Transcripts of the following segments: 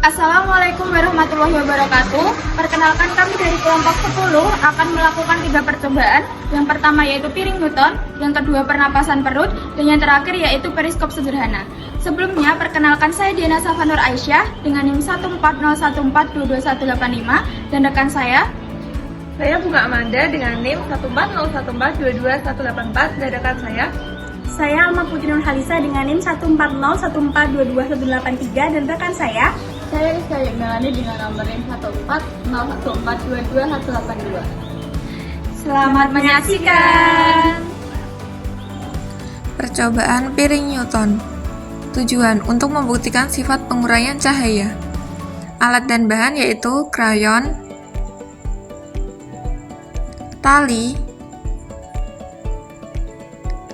Assalamualaikum warahmatullahi wabarakatuh. Perkenalkan, kami dari kelompok 10 akan melakukan 3 percobaan. Yang pertama yaitu piring Newton, yang kedua pernapasan perut, dan yang terakhir yaitu periskop sederhana. Sebelumnya, perkenalkan saya Diana Safanur Aisyah dengan NIM 14014221185 dan rekan saya Bunga Amanda dengan NIM 14014221184 dan rekan Saya Alma Putri Nur Halisa dengan NIM 14014221183 dan rekan saya Rizka Yagmelani dengan nomor NIM 14014221182. Selamat menyaksikan. Percobaan piring Newton. Tujuan untuk membuktikan sifat penguraian cahaya. Alat dan bahan yaitu krayon, tali,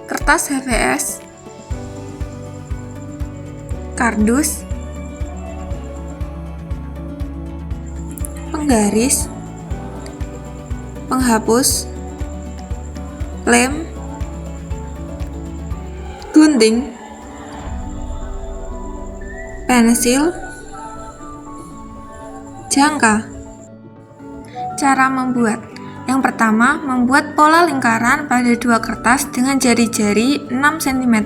kertas HVS, kardus, penggaris, penghapus, lem, gunting, pensil, jangka. Cara membuat. Yang pertama, membuat pola lingkaran pada 2 kertas dengan jari-jari 6 cm.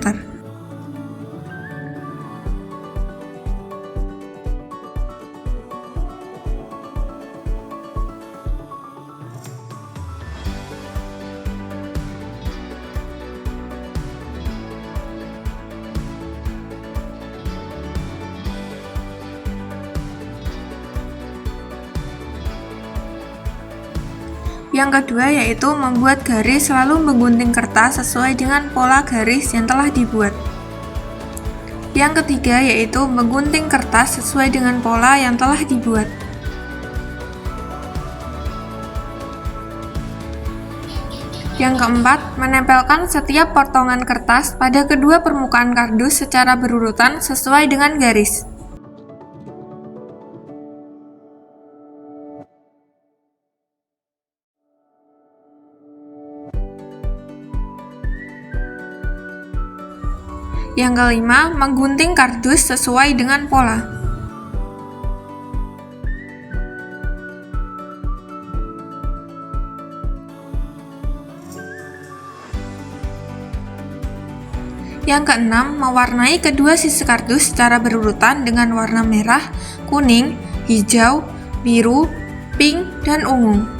Yang kedua yaitu membuat garis, selalu menggunting kertas sesuai dengan pola garis yang telah dibuat. Yang ketiga yaitu menggunting kertas sesuai dengan pola yang telah dibuat. Yang keempat, menempelkan setiap potongan kertas pada kedua permukaan kardus secara berurutan sesuai dengan garis. Yang kelima, menggunting kardus sesuai dengan pola. Yang keenam, mewarnai kedua sisi kardus secara berurutan dengan warna merah, kuning, hijau, biru, pink, dan ungu.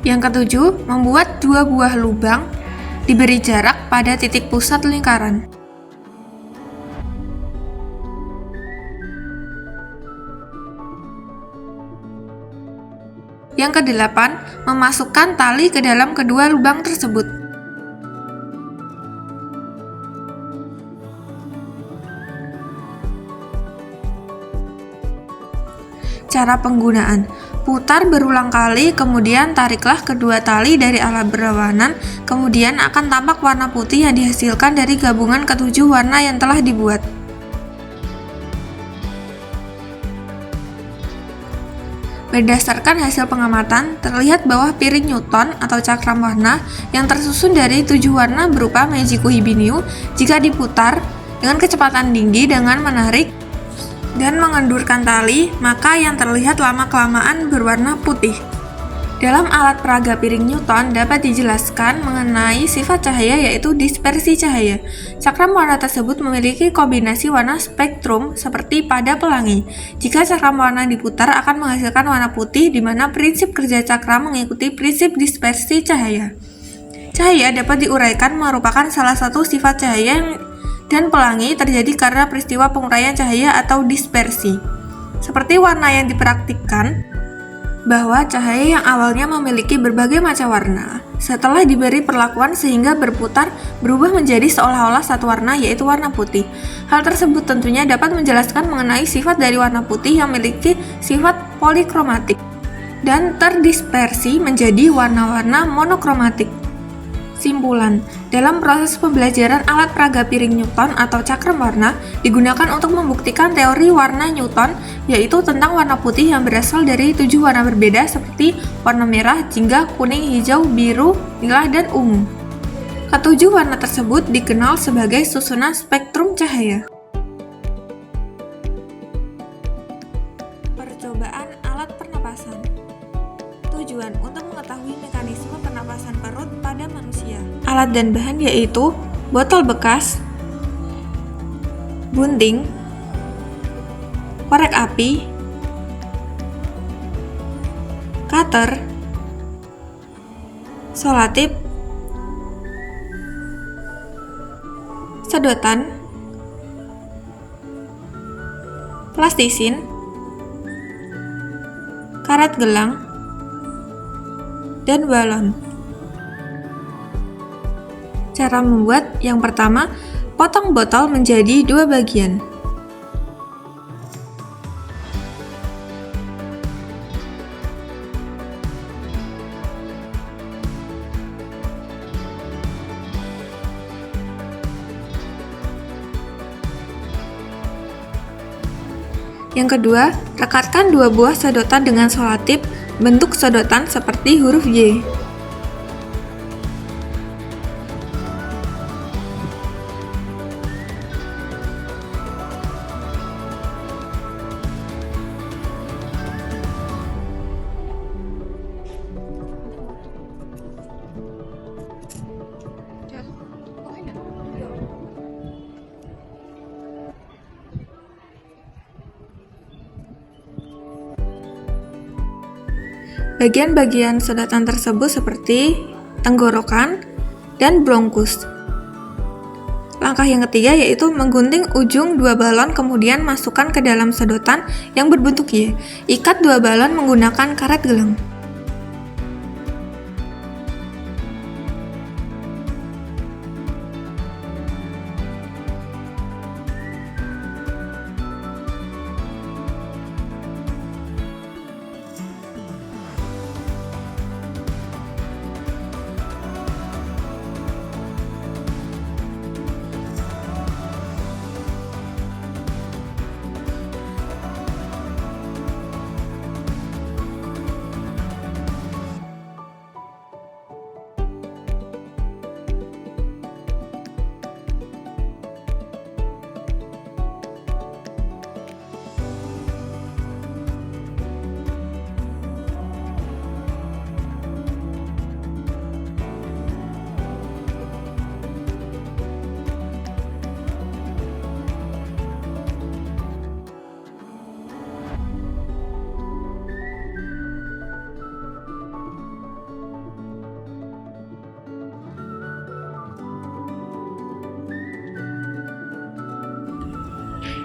Yang ketujuh, membuat 2 buah lubang, diberi jarak pada titik pusat lingkaran. Yang kedelapan, memasukkan tali ke dalam kedua lubang tersebut. Cara penggunaan. Putar berulang kali, kemudian tariklah kedua tali dari alat berlawanan, kemudian akan tampak warna putih yang dihasilkan dari gabungan ketujuh warna yang telah dibuat. Berdasarkan hasil pengamatan, terlihat bahwa piring Newton atau cakram warna yang tersusun dari 7 warna berupa Meiji Kuhibinyu jika diputar dengan kecepatan tinggi dengan menarik dan mengendurkan tali, maka yang terlihat lama-kelamaan berwarna putih. Dalam alat peraga piring Newton dapat dijelaskan mengenai sifat cahaya yaitu dispersi cahaya. Cakram warna tersebut memiliki kombinasi warna spektrum seperti pada pelangi. Jika cakram warna diputar akan menghasilkan warna putih, di mana prinsip kerja cakram mengikuti prinsip dispersi cahaya. Cahaya dapat diuraikan merupakan salah satu sifat cahaya dan pelangi terjadi karena peristiwa penguraian cahaya atau dispersi. Seperti warna yang dipraktikkan, bahwa cahaya yang awalnya memiliki berbagai macam warna, setelah diberi perlakuan sehingga berputar berubah menjadi seolah-olah satu warna, yaitu warna putih. Hal tersebut tentunya dapat menjelaskan mengenai sifat dari warna putih yang memiliki sifat polikromatik dan terdispersi menjadi warna-warna monokromatik. Simpulan, dalam proses pembelajaran alat peraga piring Newton atau cakram warna digunakan untuk membuktikan teori warna Newton, yaitu tentang warna putih yang berasal dari 7 warna berbeda seperti warna merah, jingga, kuning, hijau, biru, nila, dan ungu. Ketujuh warna tersebut dikenal sebagai susunan spektrum cahaya. Percobaan alat pernapasan. Tujuan untuk mengetahui mekanisme pernapasan perut pada manusia. Alat dan bahan yaitu botol bekas, gunting, korek api, cutter, solatip, sedotan, plastisin, karet gelang, dan balon. Cara membuat: yang pertama, potong botol menjadi 2 bagian. Yang kedua, rekatkan 2 buah sedotan dengan solatip bentuk sedotan seperti huruf Y. Bagian-bagian sedotan tersebut seperti tenggorokan dan bronkus. Langkah yang ketiga yaitu menggunting ujung 2 balon kemudian masukkan ke dalam sedotan yang berbentuk Y. Ikat 2 balon menggunakan karet gelang.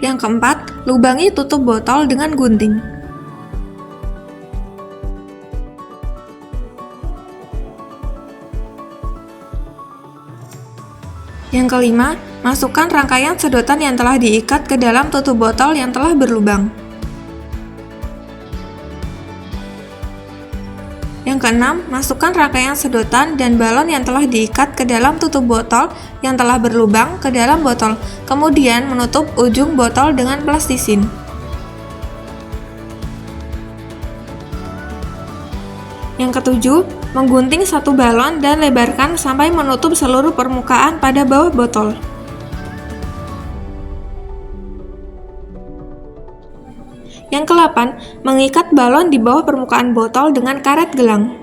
Yang keempat, lubangi tutup botol dengan gunting. Yang kelima, masukkan rangkaian sedotan yang telah diikat ke dalam tutup botol yang telah berlubang. Yang keenam, masukkan rangkaian sedotan dan balon yang telah diikat ke dalam tutup botol yang telah berlubang ke dalam botol, kemudian menutup ujung botol dengan plastisin. Yang ketujuh, menggunting 1 balon dan lebarkan sampai menutup seluruh permukaan pada bawah botol. Yang ke-8, mengikat balon di bawah permukaan botol dengan karet gelang.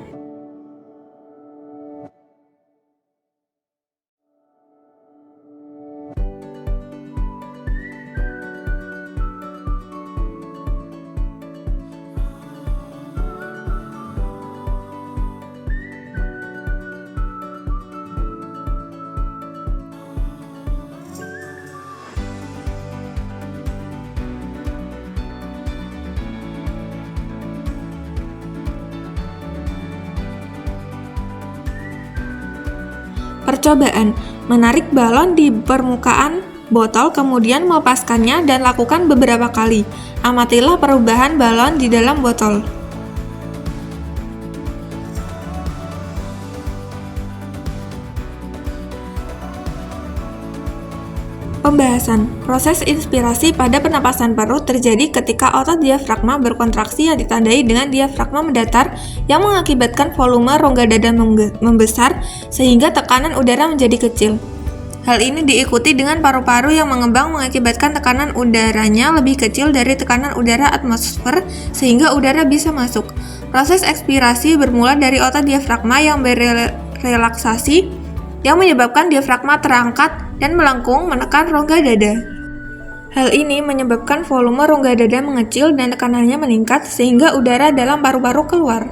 Percobaan: menarik balon di permukaan botol kemudian melepaskannya dan lakukan beberapa kali. Amatilah perubahan balon di dalam botol. Pembahasan. Proses inspirasi pada penapasan perut terjadi ketika otot diafragma berkontraksi yang ditandai dengan diafragma mendatar yang mengakibatkan volume rongga dada membesar sehingga tekanan udara menjadi kecil. Hal ini diikuti dengan paru-paru yang mengembang mengakibatkan tekanan udaranya lebih kecil dari tekanan udara atmosfer sehingga udara bisa masuk. Proses ekspirasi bermula dari otot diafragma yang berrelaksasi yang menyebabkan diafragma terangkat dan melengkung menekan rongga dada. Hal ini menyebabkan volume rongga dada mengecil dan tekanannya meningkat sehingga udara dalam paru-paru keluar.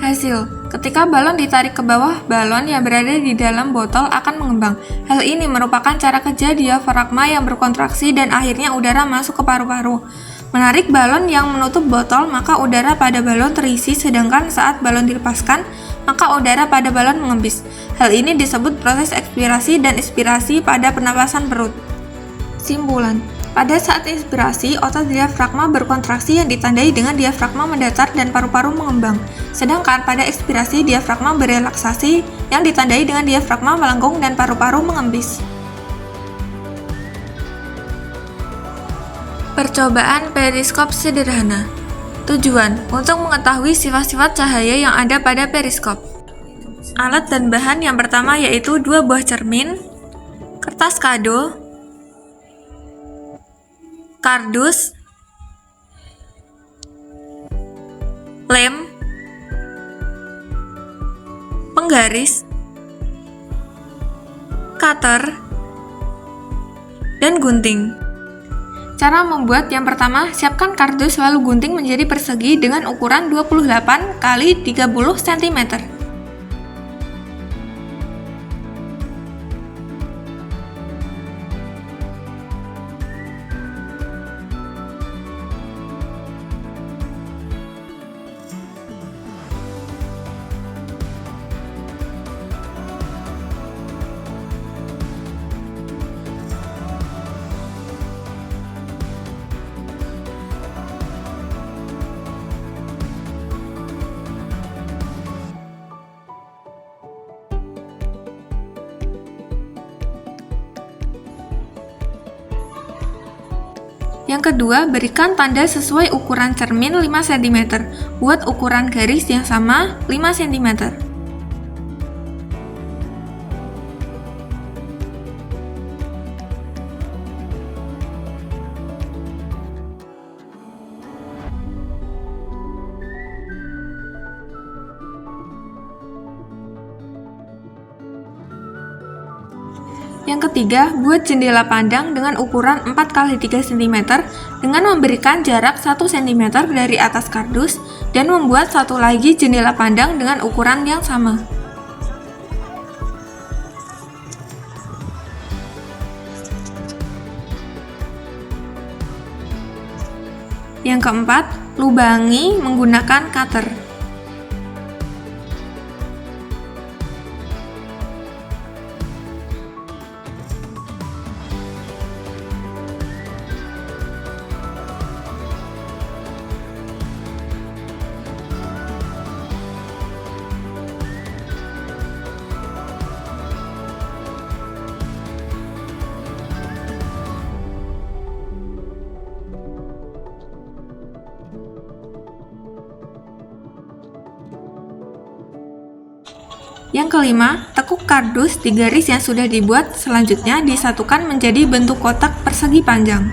Hasil: ketika balon ditarik ke bawah, balon yang berada di dalam botol akan mengembang. Hal ini merupakan cara kerja diafragma yang berkontraksi dan akhirnya udara masuk ke paru-paru. Menarik balon yang menutup botol, maka udara pada balon terisi, sedangkan saat balon dilepaskan, maka udara pada balon mengembis. Hal ini disebut proses ekspirasi dan inspirasi pada pernapasan perut. Simpulan: pada saat inspirasi, otot diafragma berkontraksi yang ditandai dengan diafragma mendatar dan paru-paru mengembang. Sedangkan pada ekspirasi, diafragma berrelaksasi yang ditandai dengan diafragma melengkung dan paru-paru mengembis. Percobaan periskop sederhana. Tujuan: untuk mengetahui sifat-sifat cahaya yang ada pada periskop. Alat dan bahan yang pertama yaitu 2 buah cermin, kertas kado, kardus, lem, penggaris, cutter, dan gunting. Cara membuat: yang pertama, siapkan kardus lalu gunting menjadi persegi dengan ukuran 28 x 30 cm. Yang kedua, berikan tanda sesuai ukuran cermin 5 cm. Buat ukuran garis yang sama 5 cm. Yang ketiga, buat jendela pandang dengan ukuran 4 x 3 cm dengan memberikan jarak 1 cm dari atas kardus dan membuat satu lagi jendela pandang dengan ukuran yang sama. Yang keempat, lubangi menggunakan cutter. Yang kelima, tekuk kardus di garis yang sudah dibuat, selanjutnya disatukan menjadi bentuk kotak persegi panjang.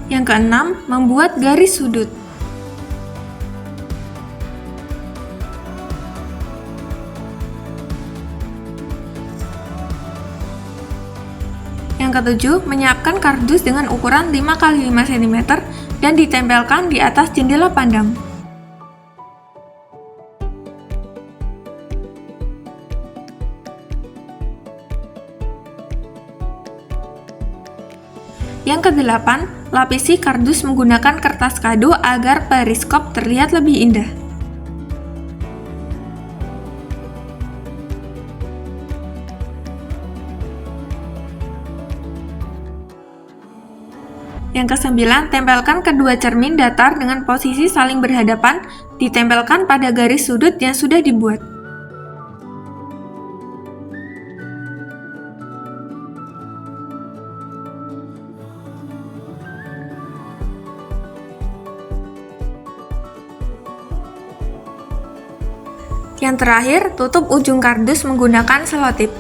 Yang keenam, membuat garis sudut. Yang ketujuh, menyiapkan kardus dengan ukuran 5 x 5 cm dan ditempelkan di atas jendela pandang. Yang kedelapan, lapisi kardus menggunakan kertas kado agar periskop terlihat lebih indah. Yang kesembilan, tempelkan kedua cermin datar dengan posisi saling berhadapan, ditempelkan pada garis sudut yang sudah dibuat. Yang terakhir, tutup ujung kardus menggunakan selotip.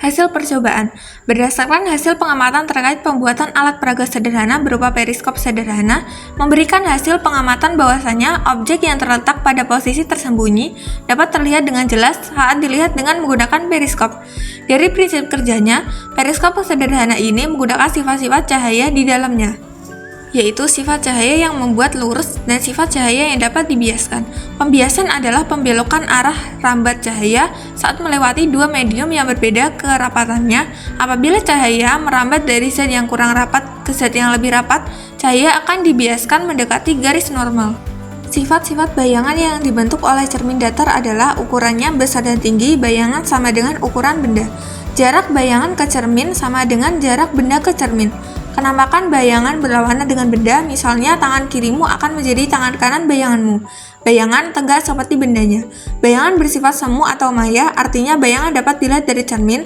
Hasil percobaan. Berdasarkan hasil pengamatan terkait pembuatan alat peraga sederhana berupa periskop sederhana, memberikan hasil pengamatan bahwasanya objek yang terletak pada posisi tersembunyi dapat terlihat dengan jelas saat dilihat dengan menggunakan periskop. Dari prinsip kerjanya, periskop sederhana ini menggunakan sifat-sifat cahaya di dalamnya, yaitu sifat cahaya yang membuat lurus dan sifat cahaya yang dapat dibiaskan. Pembiasan adalah pembelokan arah rambat cahaya saat melewati dua medium yang berbeda kerapatannya. Apabila cahaya merambat dari zat yang kurang rapat ke zat yang lebih rapat, cahaya akan dibiaskan mendekati garis normal. Sifat-sifat bayangan yang dibentuk oleh cermin datar adalah ukurannya besar dan tinggi, bayangan sama dengan ukuran benda. Jarak bayangan ke cermin sama dengan jarak benda ke cermin. Penampakan bayangan berlawanan dengan benda, misalnya tangan kirimu akan menjadi tangan kanan bayanganmu. Bayangan tegak seperti bendanya. Bayangan bersifat semu atau maya, artinya bayangan dapat dilihat dari cermin.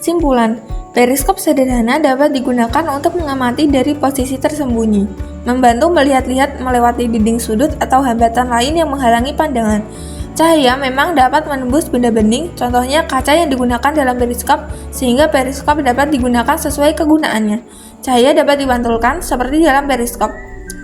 Simpulan, periskop sederhana dapat digunakan untuk mengamati dari posisi tersembunyi, membantu melihat-lihat melewati dinding sudut atau hambatan lain yang menghalangi pandangan. Cahaya memang dapat menembus benda bening, contohnya kaca yang digunakan dalam periskop, sehingga periskop dapat digunakan sesuai kegunaannya. Cahaya dapat dipantulkan seperti dalam periskop.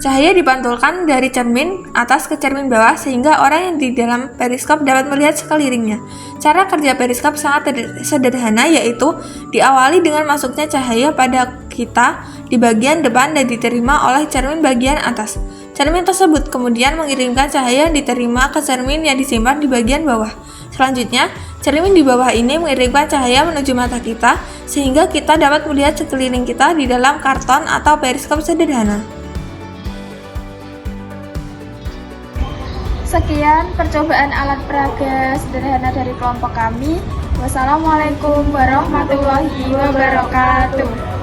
Cahaya dipantulkan dari cermin atas ke cermin bawah sehingga orang yang di dalam periskop dapat melihat sekelilingnya. Cara kerja periskop sangat sederhana, yaitu diawali dengan masuknya cahaya pada kita di bagian depan dan diterima oleh cermin bagian atas. Cermin tersebut kemudian mengirimkan cahaya yang diterima ke cermin yang disimpan di bagian bawah. Selanjutnya, cermin di bawah ini mengirimkan cahaya menuju mata kita, sehingga kita dapat melihat sekeliling kita di dalam karton atau periskop sederhana. Sekian percobaan alat peraga sederhana dari kelompok kami. Wassalamualaikum warahmatullahi wabarakatuh.